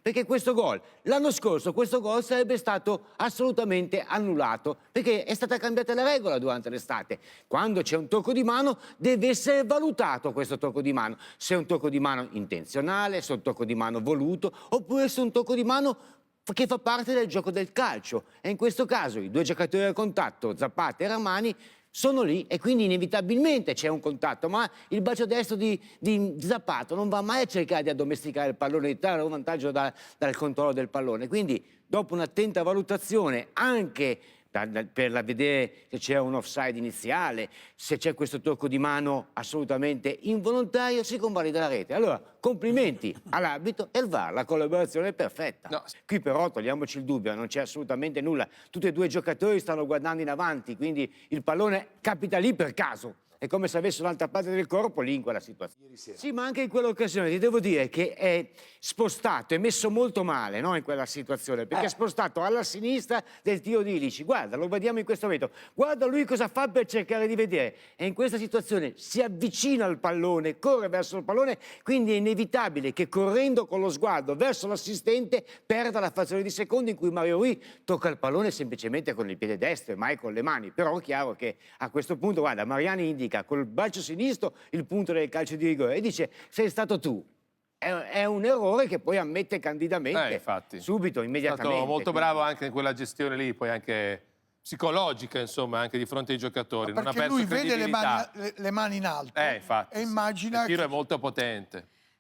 perché questo gol, l'anno scorso questo gol sarebbe stato assolutamente annullato, perché è stata cambiata la regola durante l'estate. Quando c'è un tocco di mano deve essere valutato questo tocco di mano, se è un tocco di mano intenzionale, se è un tocco di mano voluto, oppure se è un tocco di mano che fa parte del gioco del calcio. E in questo caso i due giocatori a contatto, Zapata e Rrahmani, sono lì e quindi inevitabilmente c'è un contatto, ma il braccio destro di Zapata non va mai a cercare di addomesticare il pallone, di trarre un vantaggio dal controllo del pallone. Quindi dopo un'attenta valutazione anche per vedere se c'è un offside iniziale, se c'è questo tocco di mano assolutamente involontario, si convalida la rete. Allora, complimenti all'arbitro e al VAR, la collaborazione è perfetta. No. Qui però togliamoci il dubbio, non c'è assolutamente nulla. Tutti e due i giocatori stanno guardando in avanti, quindi il pallone capita lì per caso. È come se avesse un'altra parte del corpo lì in quella situazione. Sì, ma anche in quell'occasione ti devo dire che è spostato, è messo molto male, no, in quella situazione, perché è spostato alla sinistra del tiro di Ilicic. Guarda, lo vediamo in questo momento. Guarda lui cosa fa per cercare di vedere. E in questa situazione si avvicina al pallone, corre verso il pallone, quindi è inevitabile che correndo con lo sguardo verso l'assistente perda la frazione di secondo in cui Mario Rui tocca il pallone semplicemente con il piede destro e mai con le mani. Però è chiaro che a questo punto, guarda, Mariani indica col braccio sinistro il punto del calcio di rigore e dice sei stato tu. È un errore che poi ammette candidamente infatti. subito, immediatamente. È stato molto bravo anche in quella gestione lì, poi anche psicologica, insomma, anche di fronte ai giocatori. Ma non ha perché perso lui vede credibilità. le mani in alto Infatti, e immagina il tiro che... è molto potente.